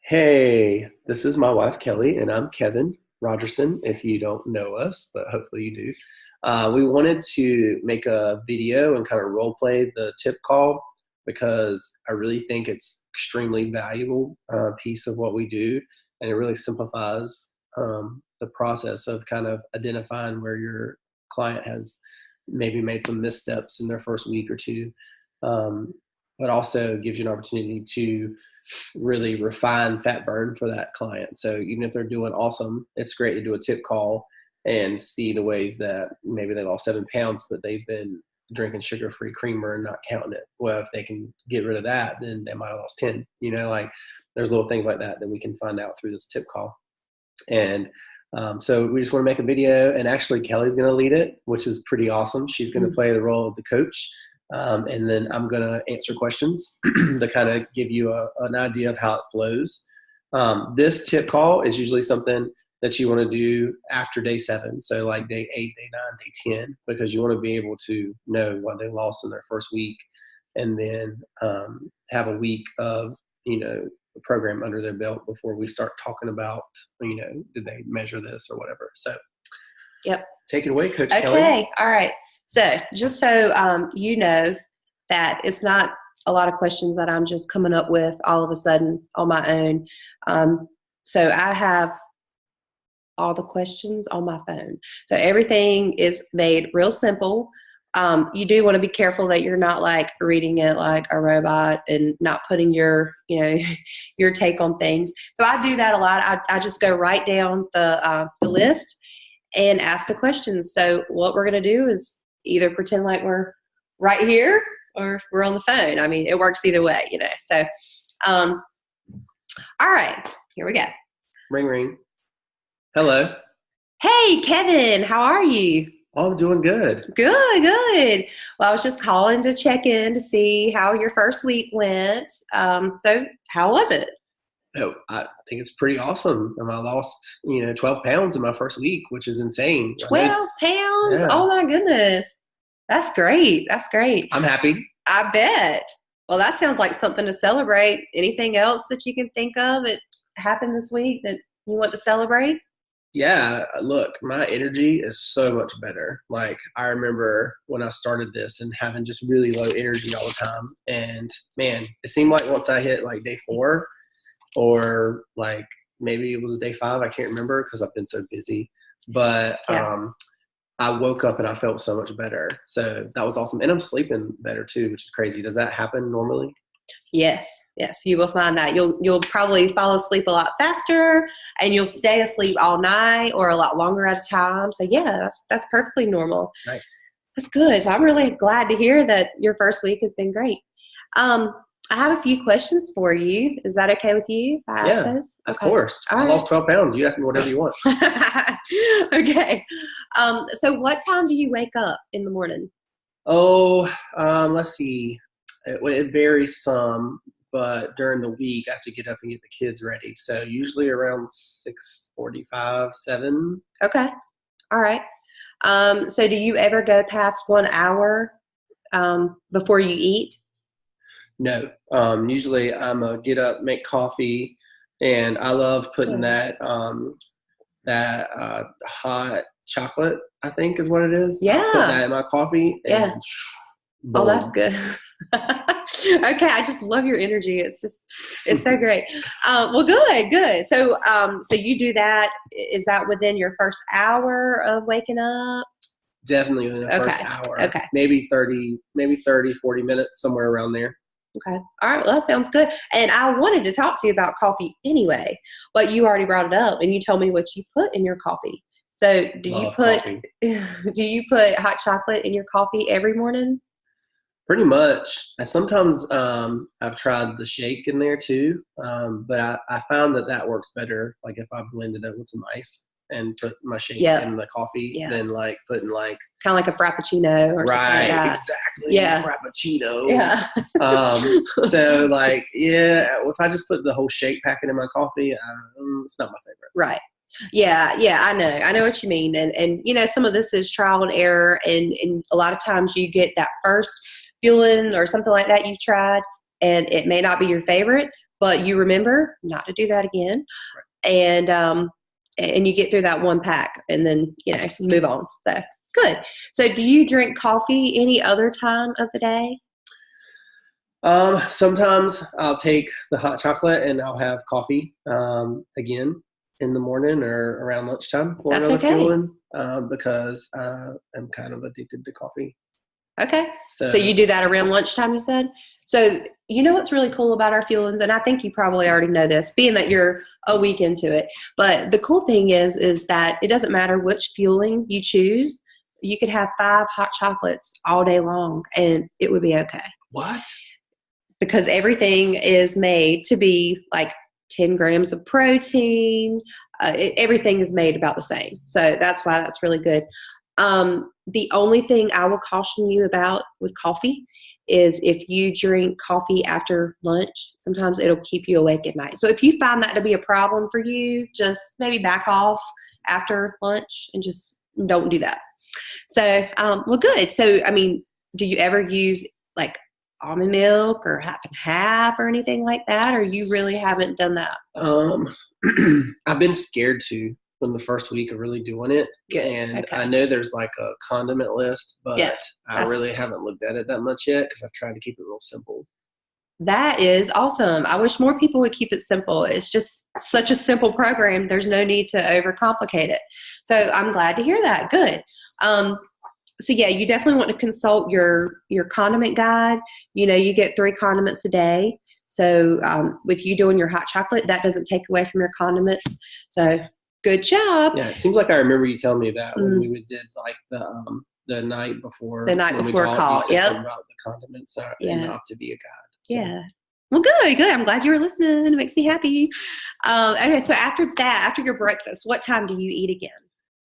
Hey, this is my wife Kelly, and I'm Kevin Rogerson. If you don't know us, but hopefully you do. We wanted to make a video and kind of role play the tip call because I really think it's extremely valuable piece of what we do, and it really simplifies the process of kind of identifying where your client has maybe made some missteps in their first week or two, um, but also gives you an opportunity to really refine fat burn for that client. So even if they're doing awesome, it's great to do a tip call and see the ways that maybe they lost 7 pounds, but they've been drinking sugar-free creamer and not counting it. Well, if they can get rid of that, then they might have lost 10. Like there's little things like that that we can find out through this tip call. And so we just want to make a video, and actually Kelly's going to lead it, which is pretty awesome. She's going to play the role of the coach. And then I'm going to answer questions to kind of give you an idea of how it flows. This tip call is usually something that you want to do after day 7. So like day 8, day 9, day 10, because you want to be able to know what they lost in their first week, and then have a week of, the program under their belt before we start talking about, did they measure this or whatever. So Yep. take it away, Coach Kelly. Okay. All right. So just so you know that it's not a lot of questions that I'm just coming up with all of a sudden on my own. So I have all the questions on my phone. So everything is made real simple. You do want to be careful that you're not like reading it like a robot and not putting your, your take on things. So I do that a lot. I just go right down the list and ask the questions. So what we're going to do is either pretend like we're right here or we're on the phone. I mean, it works either way, So, all right, here we go. Ring, ring. Hello. Hey, Kevin, how are you? Oh, I'm doing good. Good, good. Well, I was just calling to check in to see how your first week went. So how was it? Oh, I think it's pretty awesome. I lost, 12 pounds in my first week, which is insane. 12 pounds? Yeah. Oh my goodness. That's great. That's great. I'm happy. I bet. Well, that sounds like something to celebrate. Anything else that you can think of that happened this week that you want to celebrate? Yeah, look, my energy is so much better. Like, I remember when I started this and having just really low energy all the time. And man, it seemed like once I hit like day 4, or like maybe it was day 5, I can't remember because I've been so busy. But Yeah. I woke up and I felt so much better. So that was awesome. And I'm sleeping better too, which is crazy. Does that happen normally? Yes, yes, you will find that you'll probably fall asleep a lot faster, and you'll stay asleep all night or a lot longer at a time. So yeah, that's perfectly normal. Nice. That's good. So I'm really glad to hear that your first week has been great. I have a few questions for you. Is that okay with you if I ask those? Of Okay. course. All I right. lost 12 pounds. You ask me whatever you want. Okay. So what time do you wake up in the morning? Oh, let's see. It varies some, but during the week, I have to get up and get the kids ready. So usually around 6:45, 7. Okay. All right. So do you ever go past 1 hour before you eat? No. Usually I'm a get up, make coffee, and I love putting that hot chocolate, I think is what it is. Yeah. I put that in my coffee. And Oh, boom. that's good. Okay, I just love your energy. It's so great. Well, good. So, so you do that. Is that within your first hour of waking up? Definitely within the first hour. Okay. Maybe 30, 40 minutes, somewhere around there. Okay. All right. Well, that sounds good. And I wanted to talk to you about coffee anyway, but you already brought it up and you told me what you put in your coffee. So Love coffee. do you put hot chocolate in your coffee every morning? Pretty much. I sometimes I've tried the shake in there too, but I found that works better. Like if I blended it with some ice and put my shake in the coffee, than like putting like kind of like a frappuccino or something like that. Exactly. Yeah, frappuccino. Yeah. So like if I just put the whole shake packet in my coffee, it's not my favorite. Right. Yeah, I know what you mean. And some of this is trial and error, and a lot of times you get that first feeling or something like that you've tried, and it may not be your favorite, but you remember not to do that again. And you get through that one pack and then, move on. So good. So do you drink coffee any other time of the day? Sometimes I'll take the hot chocolate and I'll have coffee, again in the morning or around lunchtime for That's another okay. fueling, because I'm kind of addicted to coffee. Okay. So you do that around lunchtime, you said? So you know what's really cool about our fuelings, and I think you probably already know this, being that you're a week into it, but the cool thing is that it doesn't matter which fueling you choose. You could have 5 hot chocolates all day long, and it would be okay. What? Because everything is made to be like 10 grams of protein. Everything is made about the same. So that's why that's really good. The only thing I will caution you about with coffee is if you drink coffee after lunch, sometimes it'll keep you awake at night. So if you find that to be a problem for you, just maybe back off after lunch and just don't do that. So, well, good. So, I mean, do you ever use like almond milk or half and half or anything like that? Or you really haven't done that? I've been scared to from the first week of really doing it. Good. And Okay. I know there's like a condiment list, but Yeah, I really haven't looked at it that much yet because I've tried to keep it real simple. That is awesome. I wish more people would keep it simple. It's just such a simple program. There's no need to overcomplicate it. So I'm glad to hear that. Good. So yeah, you definitely want to consult your condiment guide. You get 3 condiments a day. So with you doing your hot chocolate, that doesn't take away from your condiments. So good job. Yeah, it seems like I remember you telling me that when we did like the night before. The night when before we talked, call. you said Yep. something about the condiments enough to be a guide. So. Yeah. Well, good. I'm glad you were listening. It makes me happy. Okay, so after your breakfast, what time do you eat again?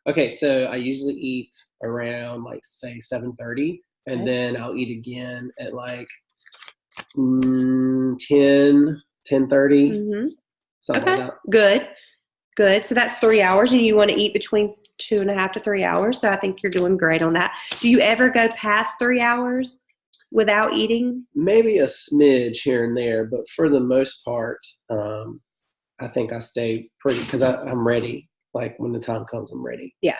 Okay, so I usually eat around like say 7:30, and then I'll eat again at like 10:30, something like that. Good. So that's 3 hours, and you want to eat between 2.5 to 3 hours. So I think you're doing great on that. Do you ever go past 3 hours without eating? Maybe a smidge here and there, but for the most part, I think I stay pretty because I'm ready. Like when the time comes, I'm ready. Yeah.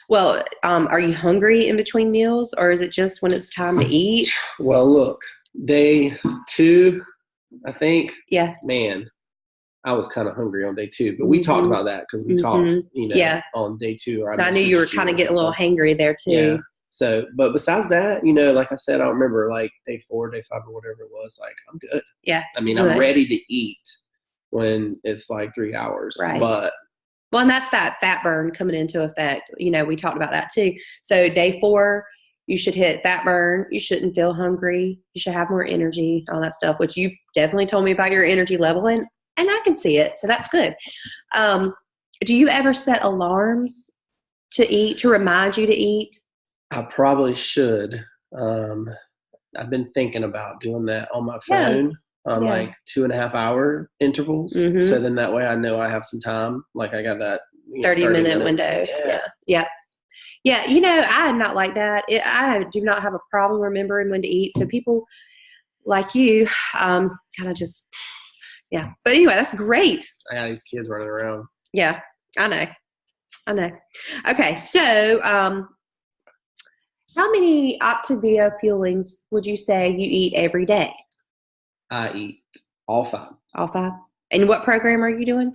Well, are you hungry in between meals, or is it just when it's time to eat? Well, look, day 2, I think. Yeah. Man, I was kind of hungry on day 2, but we talked about that because we talked, on day 2. Or I knew you were kind of getting a little hangry there too. Yeah. So, but besides that, like I said, I don't remember like day 4, day 5, or whatever it was. Like I'm good. Yeah. I mean, I'm ready to eat when it's like 3 hours. Right. But. Well, and that's that fat burn coming into effect. We talked about that too. So day 4, you should hit fat burn. You shouldn't feel hungry. You should have more energy, all that stuff, which you definitely told me about your energy level, and I can see it. So that's good. Do you ever set alarms to eat, to remind you to eat? I probably should. I've been thinking about doing that on my phone. On like 2.5 hour intervals. Mm-hmm. So then that way I know I have some time. Like I got that 30-minute window. Yeah. I'm not like that. I do not have a problem remembering when to eat. So people like you kind of just, yeah. But anyway, that's great. I got these kids running around. Yeah, I know. Okay. So how many Optavia fuelings would you say you eat every day? I eat all 5. All 5? And what program are you doing?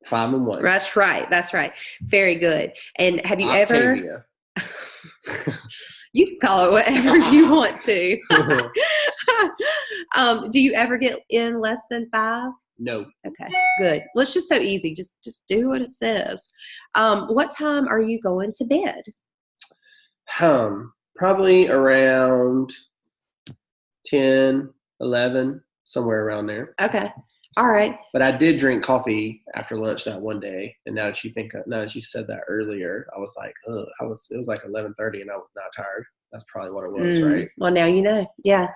5 and 1. That's right. Very good. And have you Optavia. You can call it whatever you want to. Do you ever get in less than 5? No. Okay, good. Well, it's just so easy. Just do what it says. What time are you going to bed? Probably around 10, 11. Somewhere around there. Okay. All right. But I did drink coffee after lunch that one day, and now that you said that earlier, I was like, ugh. It was like 11:30, and I was not tired. That's probably what it was, right? Well, now you know. Yeah.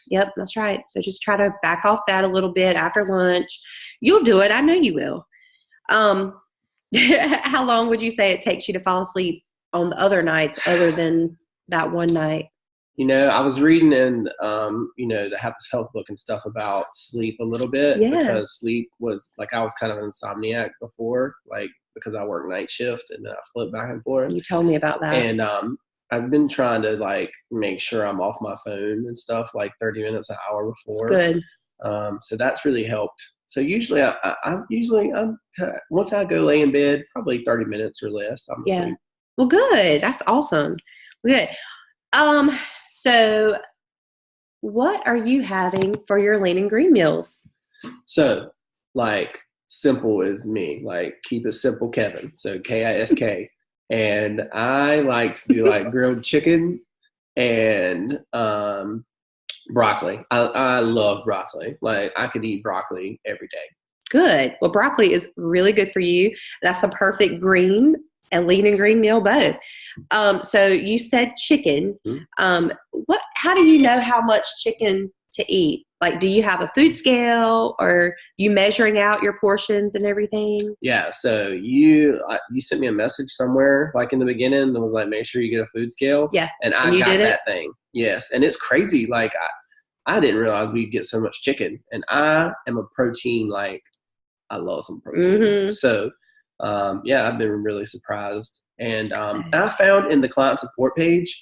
Yep, that's right. So just try to back off that a little bit after lunch. You'll do it. I know you will. How long would you say it takes you to fall asleep on the other nights other than that one night? I was reading in, the Happy Health book and stuff about sleep a little bit Yeah. because sleep was like I was kind of an insomniac before, like because I work night shift and then I flip back and forth. You told me about that. And I've been trying to like make sure I'm off my phone and stuff like 30 minutes, an hour It's before. good. So that's really helped. So usually I'm once I go lay in bed, probably 30 minutes or less, I'm asleep. Well, good. That's awesome. Good. So what are you having for your lean and green meals? So like simple is me, like keep it simple, Kevin. So KISK. And I like to do like grilled chicken and broccoli. I love broccoli. Like I could eat broccoli every day. Good. Well, broccoli is really good for you. That's a perfect green and lean and green meal both. So you said chicken. Mm-hmm. How do you know how much chicken to eat? Like, do you have a food scale or you measuring out your portions and everything? Yeah. So you sent me a message somewhere like in the beginning that was like, make sure you get a food scale. Yeah. And I got that thing. Yes. And it's crazy. Like I didn't realize we'd get so much chicken, and I am a protein, like I love some protein. Mm-hmm. So I've been really surprised. And I found in the client support page,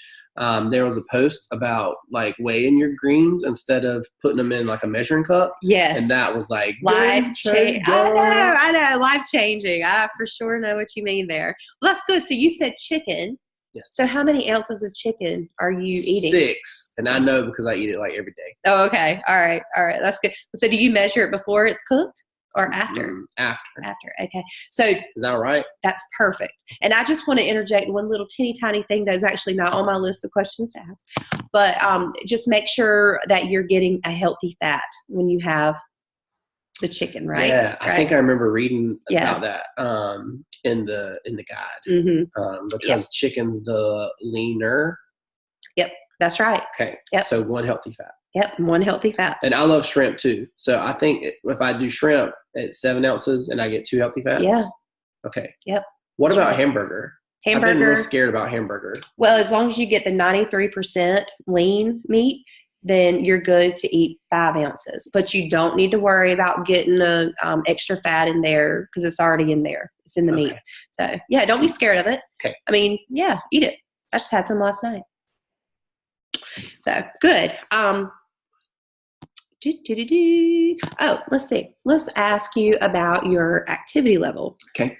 there was a post about like weighing your greens instead of putting them in like a measuring cup. Yes. And that was like life changing. I know. Life changing. I for sure know what you mean there. Well, that's good. So you said chicken. Yes. So how many ounces of chicken are you eating? 6. And I know because I eat it like every day. Oh, okay. All right. That's good. So do you measure it before it's cooked? Or after? After. Okay. So is that right? That's perfect. And I just want to interject one little teeny tiny thing that is actually not on my list of questions to ask. But just make sure that you're getting a healthy fat when you have the chicken, right? Yeah, I think I remember reading about that in the guide. Mm-hmm. Because chicken's the leaner. Yep, that's right. Okay. Yep. So one healthy fat. Yep, one healthy fat. And I love shrimp too. So I think if I do shrimp at 7 ounces and I get 2 healthy fats. Yeah. Okay. Yep. What about hamburger? I've been real scared about hamburger. Well, as long as you get the 93% lean meat, then you're good to eat 5 ounces. But you don't need to worry about getting the extra fat in there because it's already in there. It's in the meat. So, don't be scared of it. Okay. I mean, eat it. I just had some last night. So, good. Oh, let's see. Let's ask you about your activity level. Okay.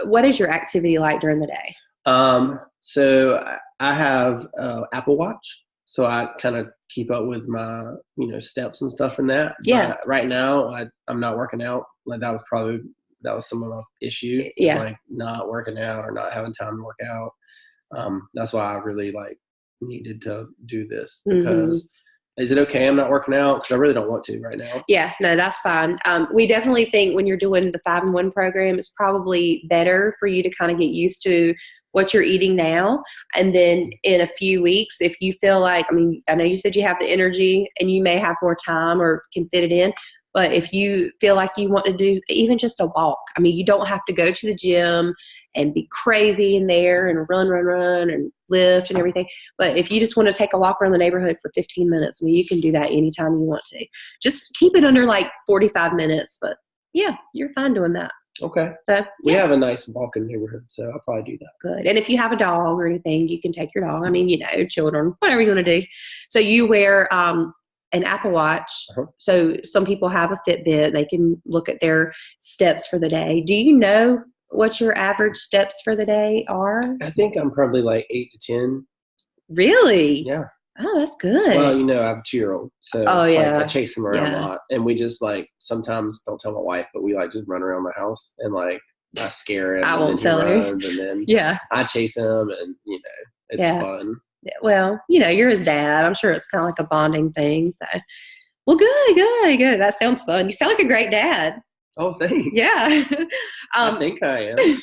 What is your activity like during the day? So I have Apple Watch. So I kind of keep up with my, steps and stuff in that. Yeah. But right now, I'm not working out. Like that was some of my issue. Yeah. Like not working out or not having time to work out. That's why I really needed to do this because is it okay I'm not working out? Because I really don't want to right now. Yeah, no, that's fine. We definitely think when you're doing the 5-in-1 program, it's probably better for you to kind of get used to what you're eating now. And then in a few weeks, if you feel like, I know you said you have the energy and you may have more time or can fit it in, but if you feel like you want to do even just a walk, you don't have to go to the gym and be crazy in there and run and lift and everything. But if you just want to take a walk around the neighborhood for 15 minutes, you can do that anytime you want to. Just keep it under 45 minutes. But you're fine doing that. Okay. So, we have a nice walking neighborhood, so I'll probably do that. Good. And if you have a dog or anything, you can take your dog. Children, whatever you want to do. So you wear an Apple Watch. Uh-huh. So some people have a Fitbit. They can look at their steps for the day. Do you know what your average steps for the day are? I think I'm probably 8 to 10. Really? Yeah. Oh, that's good. Well, I have a 2-year-old, so I chase him around a lot, and we just sometimes don't tell my wife, but we just run around the house and I scare him. I won't tell her. And then I chase him, and it's fun. Well, you're his dad. I'm sure it's kind of like a bonding thing. So, well, good. That sounds fun. You sound like a great dad. Oh, thanks. Yeah. I think I am.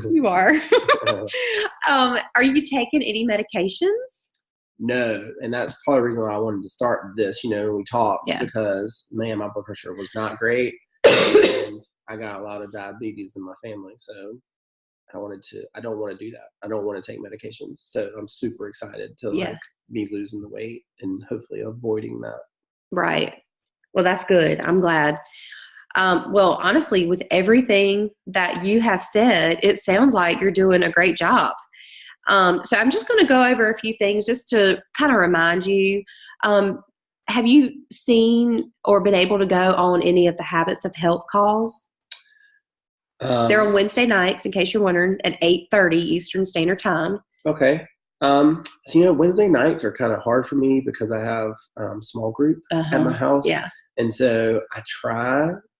You are. Are you taking any medications? No, and that's part of the reason why I wanted to start this, when we talked, because, man, my blood pressure was not great, and I got a lot of diabetes in my family, so I don't want to do that. I don't want to take medications. So I'm super excited to Yeah. like be losing the weight and hopefully avoiding that. Right. Well, that's good. I'm glad. Well, honestly, with everything that you have said, it sounds like you're doing a great job. So I'm just going to go over a few things just to kind of remind you. Have you seen or been able to go on any of the Habits of Health calls? They're on Wednesday nights, in case you're wondering, at 8:30 Eastern Standard Time. Okay. So, Wednesday nights are kind of hard for me because I have small group at my house. Yeah. And so I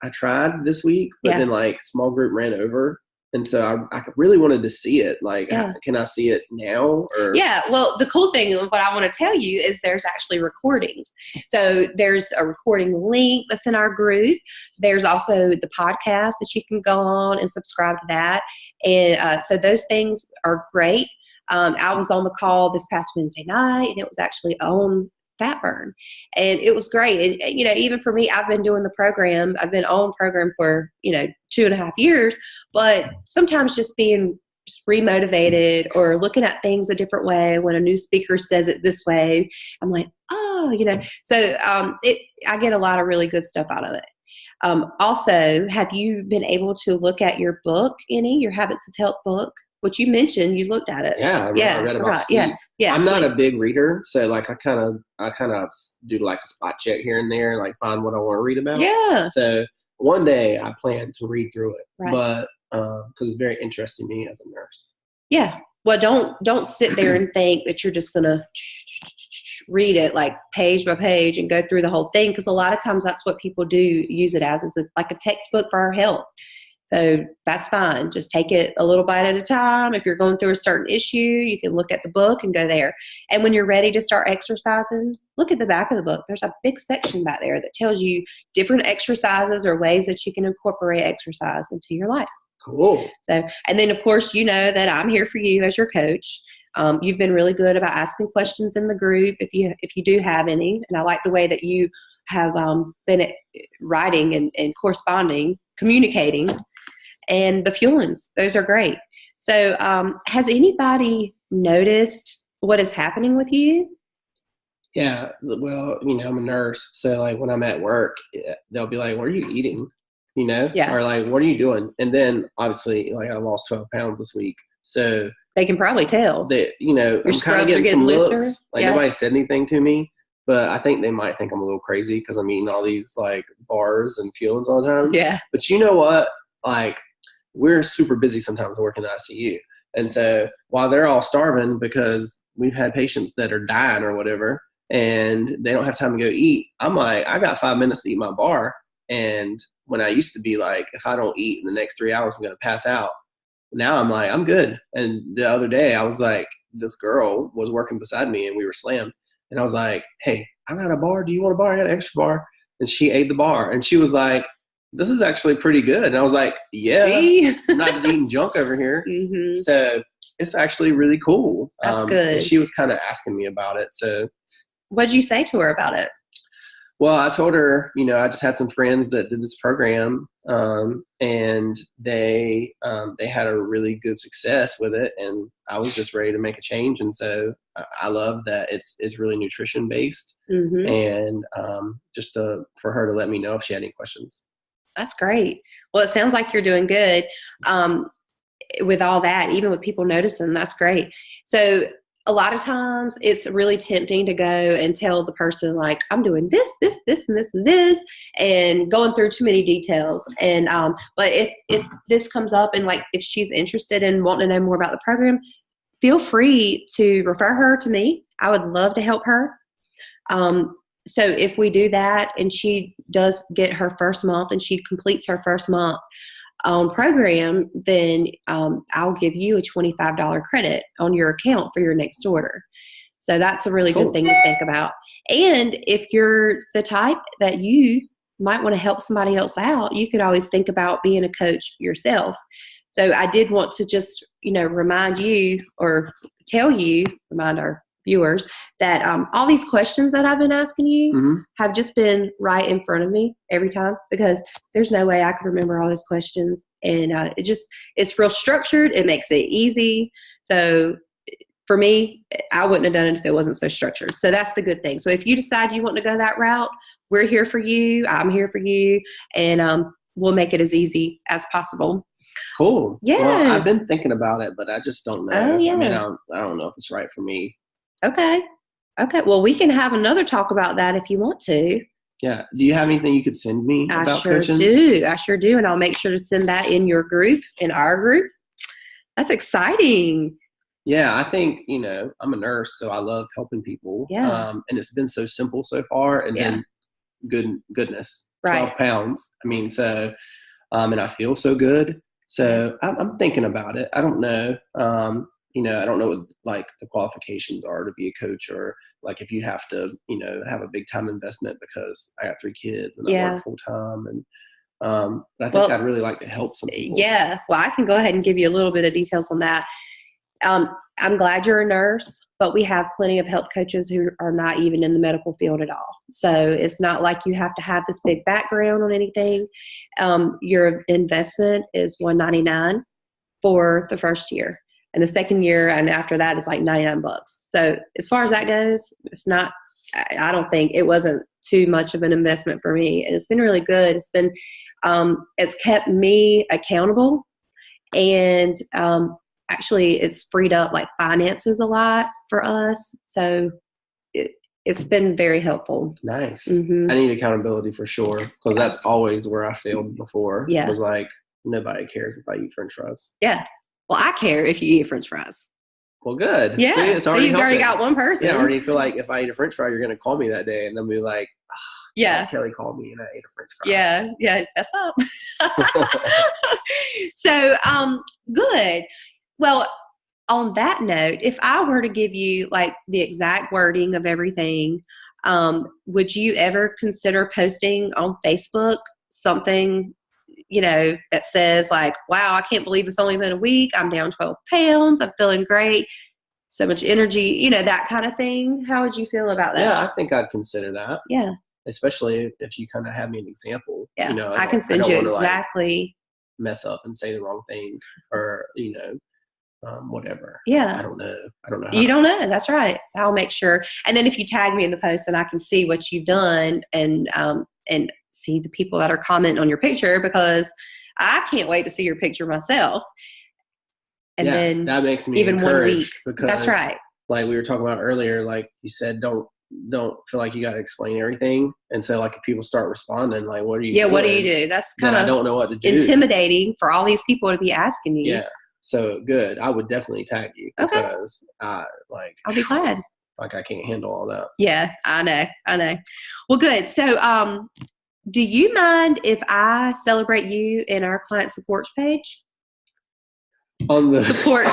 tried this week, but then like small group ran over. And so I really wanted to see it. Like, can I see it now? Or? Yeah. Well, the cool thing, what I want to tell you is there's actually recordings. So there's a recording link that's in our group. There's also the podcast that you can go on and subscribe to that. And so those things are great. I was on the call this past Wednesday night, and it was actually on fat burn, and it was great. And even for me, I've been doing the program. I've been on program for 2.5 years, but sometimes just being remotivated or looking at things a different way when a new speaker says it this way, I'm like, So I get a lot of really good stuff out of it. Also, have you been able to look at your book, your Habits of Health book? Which you mentioned, you looked at it. Yeah, I read about sleep. Yeah, I'm not a big reader, so like I kind of do like a spot check here and there, like find what I want to read about. Yeah. So one day I plan to read through it, but because it's very interesting to me as a nurse. Yeah. Well, don't sit there and think that you're just gonna read it like page by page and go through the whole thing, because a lot of times that's what people do use it as like a textbook for our health. So that's fine. Just take it a little bite at a time. If you're going through a certain issue, you can look at the book and go there. And when you're ready to start exercising, look at the back of the book. There's a big section back there that tells you different exercises or ways that you can incorporate exercise into your life. Cool. So, and then of course, that I'm here for you as your coach. You've been really good about asking questions in the group if you do have any. And I like the way that you have been writing and corresponding, communicating. And the fuelings, those are great. So has anybody noticed what is happening with you? Yeah, well, I'm a nurse. So like when I'm at work, they'll be like, what are you eating? Yeah. Or like, what are you doing? And then obviously like I lost 12 pounds this week. So they can probably tell that, your I'm kind of getting some looser. Looks. Like nobody said anything to me, but I think they might think I'm a little crazy because I'm eating all these like bars and fuelings all the time. Yeah. But you know what? Like, we're super busy sometimes working in the ICU. And so while they're all starving because we've had patients that are dying or whatever, and they don't have time to go eat, I'm like, I got 5 minutes to eat my bar. And when I used to be like, if I don't eat in the next 3 hours, I'm going to pass out. Now I'm like, I'm good. And the other day I was like, this girl was working beside me and we were slammed. And I was like, hey, I got a bar. Do you want a bar? I got an extra bar. And she ate the bar. And she was like, this is actually pretty good. And I was like, yeah, I'm not just eating junk over here. Mm-hmm. So it's actually really cool. That's good. And she was kind of asking me about it. So what did you say to her about it? Well, I told her, I just had some friends that did this program, and they had a really good success with it, and I was just ready to make a change. And so I love that it's really nutrition based, and just for her to let me know if she had any questions. That's great. Well, it sounds like you're doing good with all that, even with people noticing. That's great. So a lot of times it's really tempting to go and tell the person like, I'm doing this, this, this, and this, and this, and going through too many details. And but if this comes up and like if she's interested in wanting to know more about the program, feel free to refer her to me. I would love to help her. So if we do that and she does get her first month and she completes her first month program, then I'll give you a $25 credit on your account for your next order. So that's a really good thing to think about. And if you're the type that you might want to help somebody else out, you could always think about being a coach yourself. So I did want to just, remind you or remind our viewers that all these questions that I've been asking you Mhm. have just been right in front of me every time, because there's no way I could remember all these questions. And it's real structured. It makes it easy. So for me, I wouldn't have done it if it wasn't so structured. So that's the good thing. So if you decide you want to go that route, we're here for you. I'm here for you. And we'll make it as easy as possible. Cool. Yes. Well, I've been thinking about it, but I just don't know. Oh, yeah. I mean, I don't know if it's right for me. Okay. Well, we can have another talk about that if you want to. Yeah. Do you have anything you could send me about coaching? I sure do. And I'll make sure to send that in your group, in our group. That's exciting. Yeah, I think, I'm a nurse, so I love helping people. Yeah. And it's been so simple so far. And then goodness, 12 pounds. I mean, so, and I feel so good. So I'm thinking about it. I don't know. I don't know what like the qualifications are to be a coach, or like if you have to, have a big time investment, because I got 3 kids and I work full time. And but I think I'd really like to help some people. Yeah. Well, I can go ahead and give you a little bit of details on that. I'm glad you're a nurse, but we have plenty of health coaches who are not even in the medical field at all. So it's not like you have to have this big background on anything. Your investment is $199 for the first year, and the second year and after that is like $99. So as far as that goes, it's not. I don't think it wasn't too much of an investment for me, and it's been really good. It's been it's kept me accountable, and actually it's freed up like finances a lot for us. So it's been very helpful. Nice. Mm-hmm. I need accountability for sure, because that's always where I failed before. Yeah. It was like, nobody cares if I eat French fries. Yeah. Well, I care if you eat French fries. Well, good. Yeah. See, it's already you've already got one person. Yeah, I already feel like if I eat a French fry, you're going to call me that day and then be like, Kelly called me and I ate a French fry. Yeah. That's up. So, good. Well, on that note, if I were to give you like the exact wording of everything, would you ever consider posting on Facebook something, that says like, wow, I can't believe it's only been a week. I'm down 12 pounds. I'm feeling great. So much energy, that kind of thing. How would you feel about that? Yeah, I think I'd consider that. Yeah. Especially if you kind of have me an example. Yeah. I can send you exactly. Mess up and say the wrong thing, or, whatever. Yeah. I don't know. You don't know. That's right. So I'll make sure. And then if you tag me in the post, then I can see what you've done and see the people that are commenting on your picture, because I can't wait to see your picture myself. And then that makes me even 1 week. Because that's right. Like we were talking about earlier, like you said, don't feel like you got to explain everything. And so like if people start responding, like, what are you doing? What do you do? That's kind of I don't know what to do. Intimidating for all these people to be asking you. Yeah. So good. I would definitely tag you, because I'll be glad. Like I can't handle all that. Yeah, I know. Well, good. So, do you mind if I celebrate you in our client support page? On the support,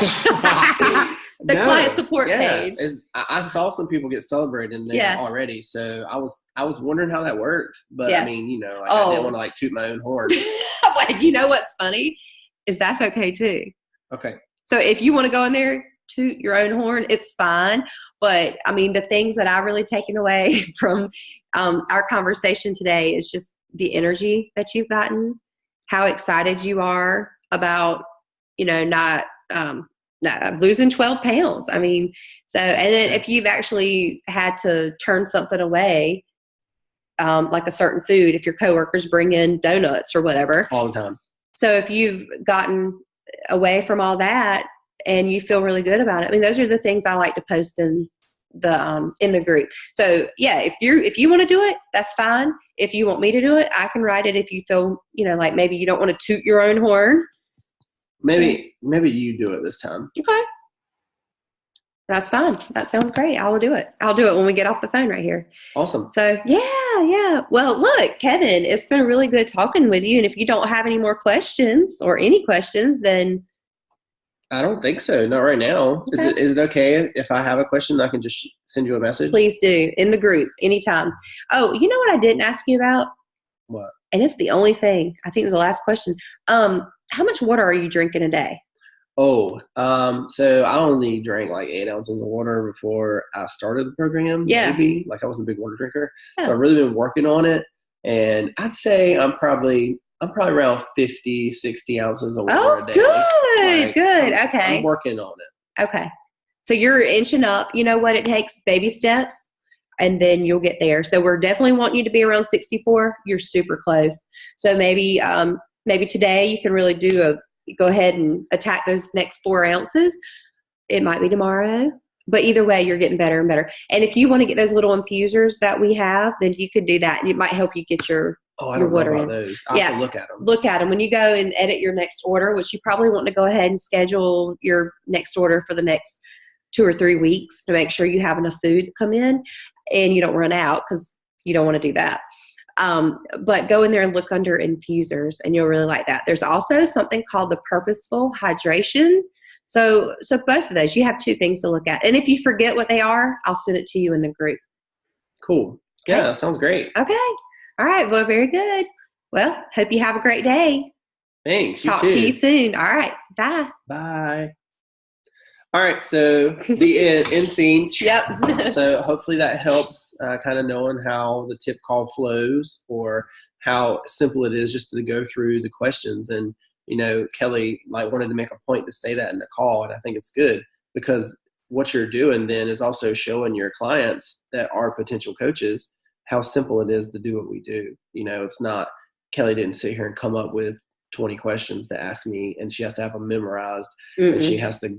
client support page. I saw some people get celebrated in there already, so I was wondering how that worked. But I mean, I didn't want to like toot my own horn. Wait, you know what's funny is that's okay too. Okay. So if you want to go in there, toot your own horn, it's fine. But I mean, the things that I've really taken away from our conversation today is just the energy that you've gotten, how excited you are about, not losing 12 pounds. I mean, so, and then if you've actually had to turn something away, like a certain food, if your coworkers bring in donuts or whatever. All the time. So if you've gotten away from all that and you feel really good about it, I mean, those are the things I like to post in the group. So yeah, if you want to do it, that's fine. If you want me to do it, I can write it. If you feel, like maybe you don't want to toot your own horn. Maybe you do it this time. Okay. That's fine. That sounds great. I will do it. I'll do it when we get off the phone right here. Awesome. So yeah. Well, look, Kevin, it's been really good talking with you. And if you don't have any more questions or any questions, then. I don't think so. Not right now. Okay. Is it okay if I have a question, I can just send you a message? Please do, in the group, anytime. Oh, you know what I didn't ask you about? What? And it's the only thing. I think it's the last question. How much water are you drinking a day? So I only drank like 8 ounces of water before I started the program. Yeah. Maybe, like I wasn't a big water drinker. Oh. So I've really been working on it, and I'd say I'm probably around 50, 60 ounces of water a day. Good, good. Okay. I'm working on it. Okay. So you're inching up. You know what? It takes baby steps, and then you'll get there. So we're definitely wanting you to be around 64. You're super close. So maybe today you can really go ahead and attack those next 4 ounces. It might be tomorrow, but either way, you're getting better and better. And if you want to get those little infusers that we have, then you could do that, and it might help you get your water in. Those. I'll have to look at them. Look at them when you go and edit your next order, which you probably want to go ahead and schedule your next order for the next 2 or 3 weeks to make sure you have enough food to come in and you don't run out, because you don't want to do that. But go in there and look under infusers, and you'll really like that. There's also something called the purposeful hydration. So both of those, you have 2 things to look at. And if you forget what they are, I'll send it to you in the group. Cool. Yeah, that sounds great. Okay. All right. Well, very good. Well, hope you have a great day. Thanks. Talk to you soon. All right. Bye. Bye. All right, so the end scene. Yep. So hopefully that helps kind of knowing how the tip call flows, or how simple it is just to go through the questions. And, Kelly wanted to make a point to say that in the call, and I think it's good, because what you're doing then is also showing your clients that are potential coaches how simple it is to do what we do. It's not, Kelly didn't sit here and come up with 20 questions to ask me, and she has to have them memorized. And she has to,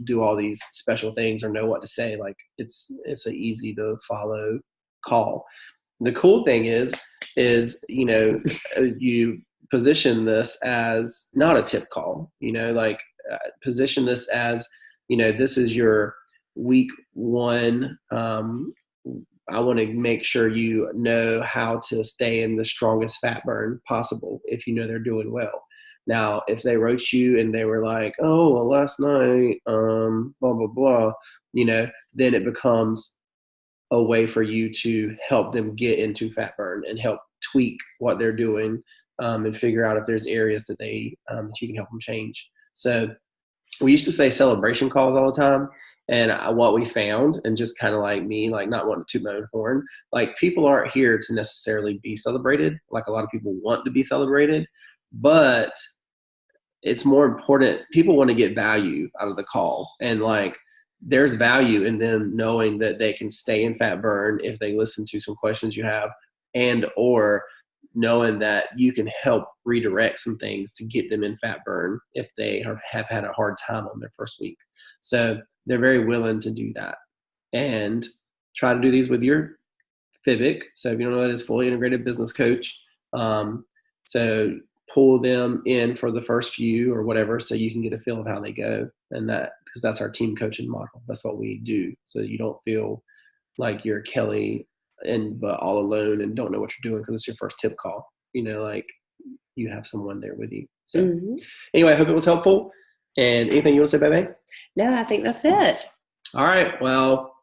do all these special things or know what to say. Like it's an easy to follow call. The cool thing is, you position this as not a tip call, position this as, this is your week 1. I want to make sure you know how to stay in the strongest fat burn possible if they're doing well. Now, if they wrote you and they were like, oh, well, last night, blah, blah, blah, then it becomes a way for you to help them get into fat burn and help tweak what they're doing, and figure out if there's areas that that you can help them change. So we used to say celebration calls all the time. And what we found, and just kind of like me, not wanting to toot my own horn, people aren't here to necessarily be celebrated. A lot of people want to be celebrated, but it's more important. People want to get value out of the call. And there's value in them knowing that they can stay in fat burn if they listen to some questions you have, and or knowing that you can help redirect some things to get them in fat burn if they have had a hard time on their first week. So they're very willing to do that, and try to do these with your FIBIC. So if you don't know, that is fully integrated business coach. So pull them in for the first few or whatever, so you can get a feel of how they go. And because that's our team coaching model. That's what we do. So you don't feel like you're Kelly but all alone and don't know what you're doing because it's your first tip call. You have someone there with you. So anyway, I hope it was helpful. And anything you want to say, baby? No, I think that's it. All right. Well,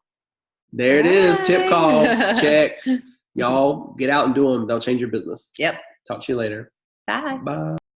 there it is. Tip call. Check. Y'all get out and do them. They'll change your business. Yep. Talk to you later. Bye. Bye.